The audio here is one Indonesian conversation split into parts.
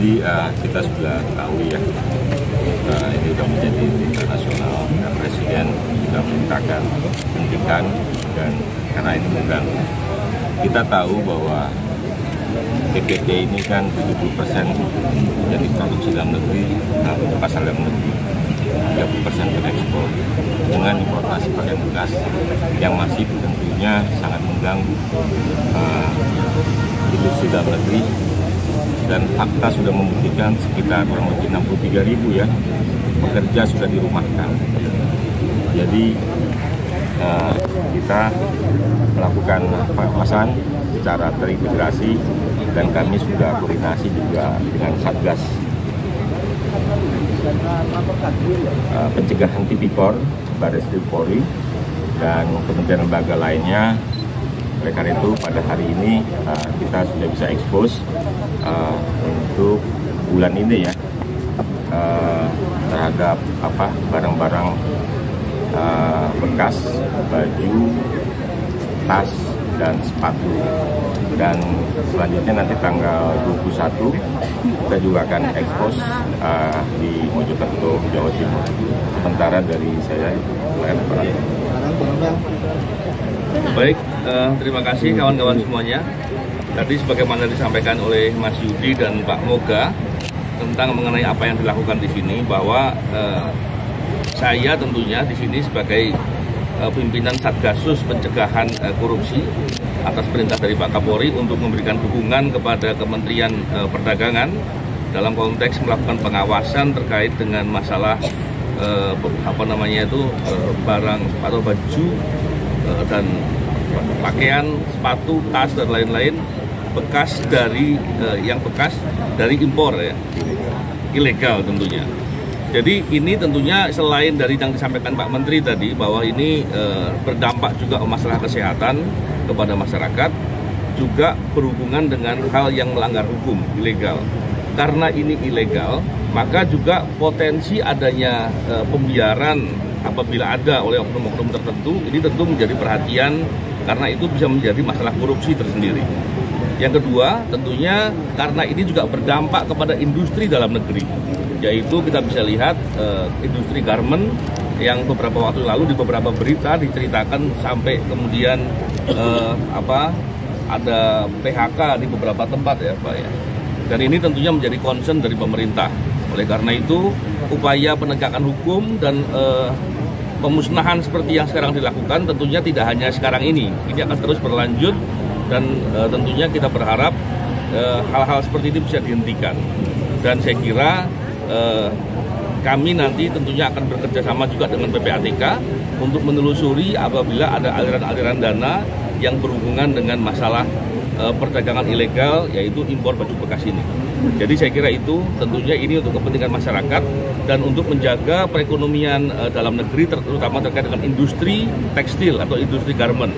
Jadi kita sudah tahu ya, ini sudah menjadi berita nasional dan Presiden sudah memintakan hentikan, dan karena ini mengganggu. Kita tahu bahwa PPT ini kan 70% jadi produksi dalam negeri, pasar dalam negeri, 30% berekspor. Dengan importasi pakaian bekas yang masih tentunya sangat mengganggu industri dalam negeri, dan fakta sudah membuktikan sekitar kurang lebih 63.000 ya pekerja sudah dirumahkan. Jadi kita melakukan pengawasan secara terintegrasi, dan kami sudah koordinasi juga dengan Satgas pencegahan tipikor, Barreskrim Polri, dan kementerian lembaga lainnya. Oleh karena itu pada hari ini kita sudah bisa expose untuk bulan ini ya terhadap barang-barang bekas, baju, tas, dan sepatu. Dan selanjutnya nanti tanggal 21 kita juga akan expose di Mojokerto, Jawa Timur. Sementara dari saya, baik, terima kasih kawan-kawan semuanya. Tadi sebagaimana disampaikan oleh Mas Yudi dan Pak Moga tentang mengenai apa yang dilakukan di sini, bahwa saya tentunya di sini sebagai pimpinan Satgasus pencegahan korupsi atas perintah dari Pak Kapolri untuk memberikan dukungan kepada Kementerian Perdagangan dalam konteks melakukan pengawasan terkait dengan masalah barang atau baju dan pakaian, sepatu, tas, dan lain-lain bekas dari impor ya, ilegal tentunya. Jadi ini tentunya selain dari yang disampaikan Pak Menteri tadi, bahwa ini berdampak juga masalah kesehatan kepada masyarakat, juga berhubungan dengan hal yang melanggar hukum, ilegal. Karena ini ilegal, maka juga potensi adanya pembiaran apabila ada oleh oknum-oknum tertentu, ini tentu menjadi perhatian, karena itu bisa menjadi masalah korupsi tersendiri. Yang kedua, tentunya karena ini juga berdampak kepada industri dalam negeri, yaitu kita bisa lihat industri garment yang beberapa waktu lalu di beberapa berita diceritakan sampai kemudian ada PHK di beberapa tempat ya Pak ya. Dan ini tentunya menjadi concern dari pemerintah. Oleh karena itu, upaya penegakan hukum dan pemusnahan seperti yang sekarang dilakukan tentunya tidak hanya sekarang ini akan terus berlanjut, dan tentunya kita berharap hal-hal seperti ini bisa dihentikan. Dan saya kira kami nanti tentunya akan bekerja sama juga dengan PPATK untuk menelusuri apabila ada aliran-aliran dana yang berhubungan dengan masalah perdagangan ilegal, yaitu impor baju bekas ini. Jadi saya kira itu tentunya ini untuk kepentingan masyarakat dan untuk menjaga perekonomian dalam negeri, terutama terkait dengan industri tekstil atau industri garment.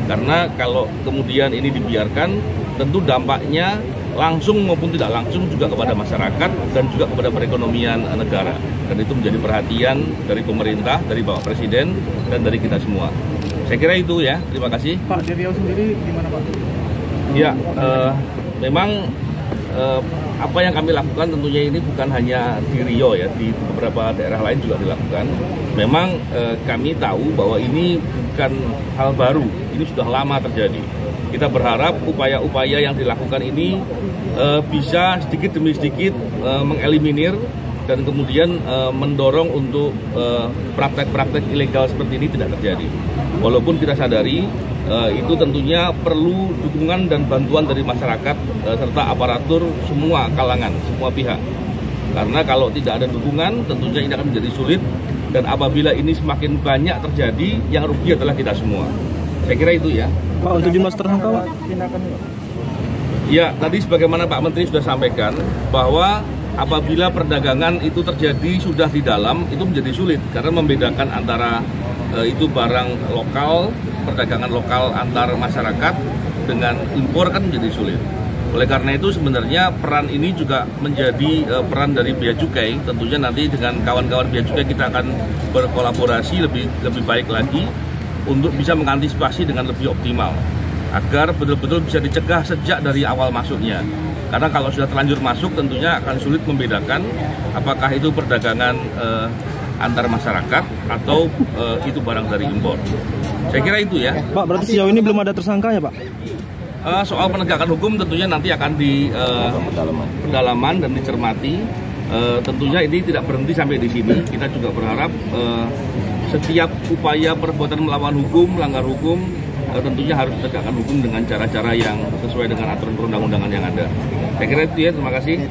Karena kalau kemudian ini dibiarkan, tentu dampaknya langsung maupun tidak langsung juga kepada masyarakat dan juga kepada perekonomian negara. Dan itu menjadi perhatian dari pemerintah, dari Bapak Presiden, dan dari kita semua. Saya kira itu ya, terima kasih. Pak, di Riau sendiri gimana Pak? Ya, memang apa yang kami lakukan tentunya ini bukan hanya di Riau ya, di beberapa daerah lain juga dilakukan. Memang kami tahu bahwa ini bukan hal baru, ini sudah lama terjadi. Kita berharap upaya-upaya yang dilakukan ini bisa sedikit demi sedikit mengeliminir dan kemudian mendorong untuk praktek-praktek ilegal seperti ini tidak terjadi. Walaupun kita sadari itu tentunya perlu dukungan dan bantuan dari masyarakat serta aparatur semua kalangan, semua pihak. Karena kalau tidak ada dukungan tentunya ini akan menjadi sulit, dan apabila ini semakin banyak terjadi, yang rugi adalah kita semua. Saya kira itu ya. Pak, untuk jumlah tersangka Pak? Ya, tadi sebagaimana Pak Menteri sudah sampaikan bahwa apabila perdagangan itu terjadi sudah di dalam, itu menjadi sulit karena membedakan antara itu barang lokal, perdagangan lokal antar masyarakat dengan impor kan menjadi sulit. Oleh karena itu sebenarnya peran ini juga menjadi peran dari Bea Cukai. Tentunya nanti dengan kawan-kawan Bea Cukai kita akan berkolaborasi lebih baik lagi untuk bisa mengantisipasi dengan lebih optimal agar betul-betul bisa dicegah sejak dari awal masuknya. Karena kalau sudah terlanjur masuk tentunya akan sulit membedakan apakah itu perdagangan antar masyarakat atau itu barang dari impor. Saya kira itu ya. Pak, berarti sejauh ini belum ada tersangka ya Pak? Soal penegakan hukum tentunya nanti akan di pendalaman dan dicermati. Tentunya ini tidak berhenti sampai di sini. Kita juga berharap setiap upaya perbuatan melawan hukum, melanggar hukum, tentunya harus ditegakkan hukum dengan cara-cara yang sesuai dengan aturan perundang-undangan yang ada. Saya kira itu ya, terima kasih.